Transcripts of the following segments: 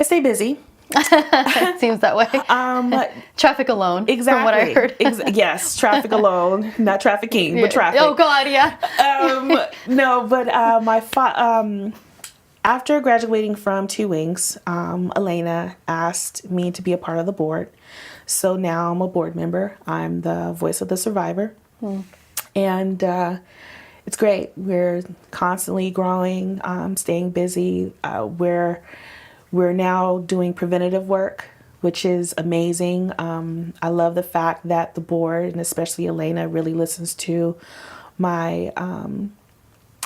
I stay busy. It seems that way. Traffic alone, Exactly. from what I heard. Yes, traffic alone, not trafficking, but traffic. Oh God, yeah. No, but after graduating from Two Wings, Elena asked me to be a part of the board. So now I'm a board member. I'm the voice of the survivor. And it's great. We're constantly growing, staying busy. We're now doing preventative work, which is amazing. I love the fact that the board, and especially Elena, really listens to my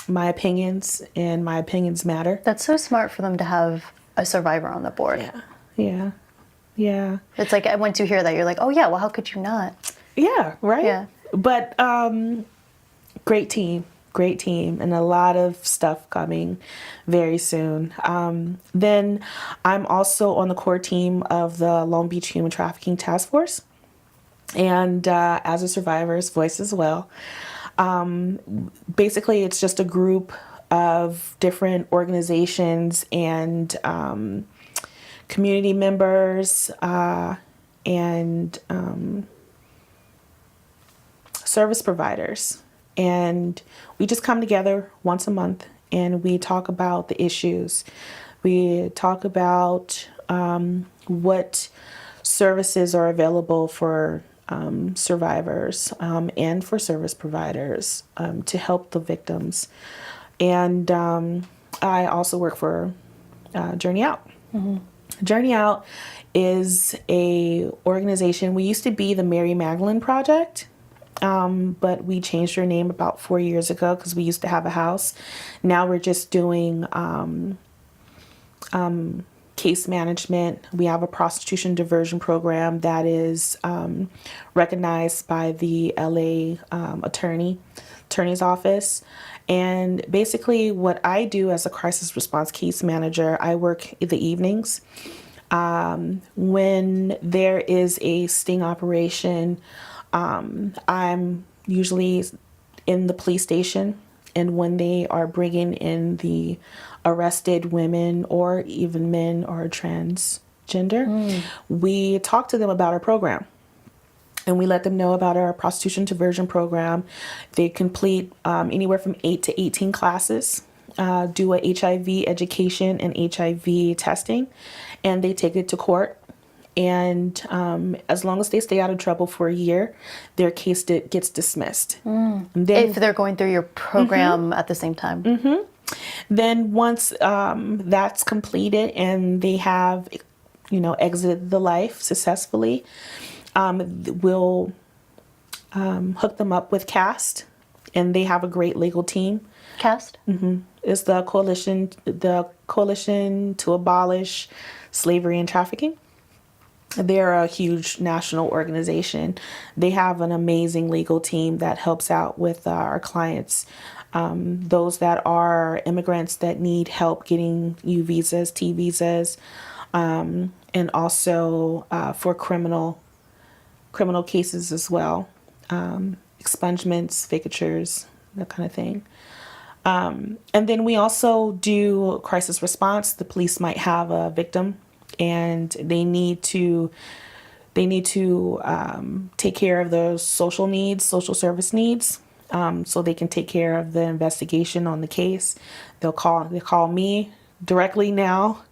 my opinions, and my opinions matter. That's so smart for them to have a survivor on the board. Yeah. It's like once you hear that, you're like, oh yeah, well, how could you not? Yeah, right? Yeah. But great team, and a lot of stuff coming very soon. Then I'm also on the core team of the Long Beach Human Trafficking Task Force, and as a survivor's voice as well. Basically, it's just a group of different organizations and community members and service providers. And we just come together once a month and we talk about the issues. We talk about what services are available for survivors and for service providers to help the victims. And I also work for Journey Out. Journey Out is a organization. We used to be the Mary Magdalene Project, but we changed our name about 4 years ago because we used to have a house. Now we're just doing case management. We have a prostitution diversion program that is recognized by the LA attorney's office. And basically what I do as a crisis response case manager, I work in the evenings. When there is a sting operation, I'm usually in the police station, and when they are bringing in the arrested women or even men or transgender, we talk to them about our program. And we let them know about our prostitution diversion program. They complete anywhere from 8 to 18 classes, do a HIV education and HIV testing, and they take it to court. And as long as they stay out of trouble for a year, their case gets dismissed. Then, if they're going through your program at the same time. Then once that's completed and they have, exited the life successfully, we'll hook them up with CAST, and they have a great legal team. CAST? It's the Coalition to Abolish Slavery and Trafficking. They're a huge national organization. They have an amazing legal team that helps out with our clients. Those that are immigrants that need help getting U visas, T visas, and also for criminal cases as well, expungements, vacatures, that kind of thing. And then we also do crisis response. The police might have a victim and they need to take care of those social service needs, so they can take care of the investigation on the case. They call me directly now,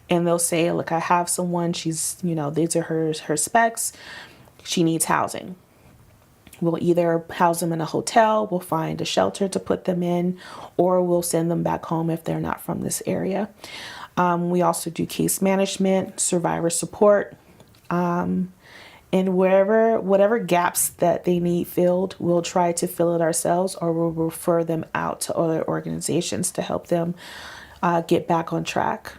and they'll say, look, I have someone, she's, these are her specs. She needs housing. We'll either house them in a hotel, we'll find a shelter to put them in, or we'll send them back home if they're not from this area. We also do case management, survivor support, and whatever gaps that they need filled, we'll try to fill it ourselves, or we'll refer them out to other organizations to help them get back on track.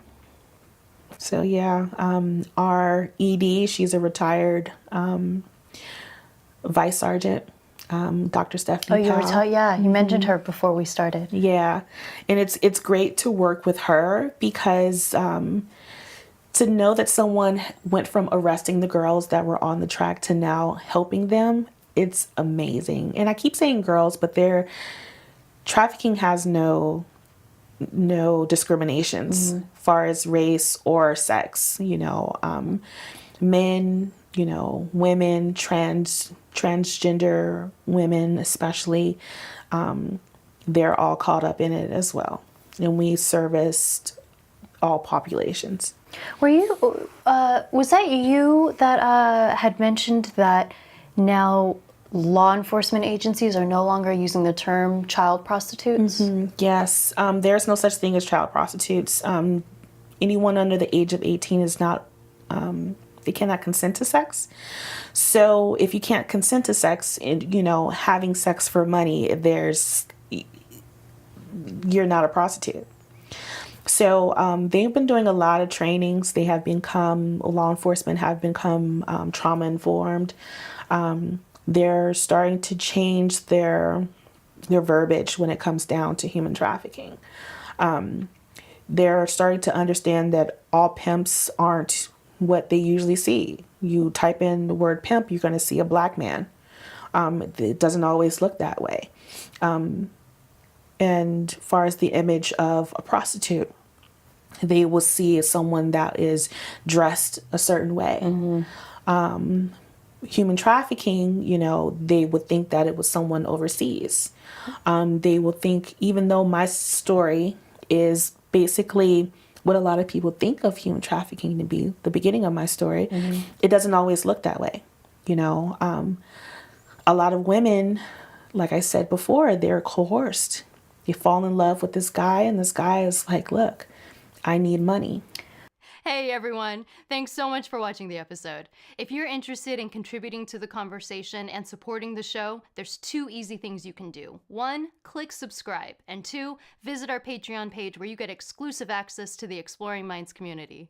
So yeah, our ED, she's a retired vice sergeant, Dr. Stephanie Powell. You mentioned her before we started. Yeah, and it's great to work with her because to know that someone went from arresting the girls that were on the track to now helping them, it's amazing. And I keep saying girls, but trafficking has no no discriminations as far as race or sex. Men, women, transgender women especially, they're all caught up in it as well. And we serviced all populations. Were you, was that you that had mentioned that now law enforcement agencies are no longer using the term child prostitutes? Yes, there's no such thing as child prostitutes. Anyone under the age of 18 is not, they cannot consent to sex. So if you can't consent to sex and, having sex for money, you're not a prostitute. So they've been doing a lot of trainings. Law enforcement have become trauma informed. They're starting to change their verbiage when it comes down to human trafficking. They're starting to understand that all pimps aren't what they usually see. You type in the word pimp, you're going to see a black man. It doesn't always look that way. And as far as the image of a prostitute, they will see someone that is dressed a certain way. Human trafficking, they would think that it was someone overseas. They will think, even though my story is basically what a lot of people think of human trafficking to be, the beginning of my story, it doesn't always look that way. A lot of women, like I said before, they're coerced. You fall in love with this guy, and this guy is like, look, I need money. Hey everyone, thanks so much for watching the episode. If you're interested in contributing to the conversation and supporting the show, there's 2 easy things you can do. 1, click subscribe, and 2, visit our Patreon page where you get exclusive access to the Exploring Minds community.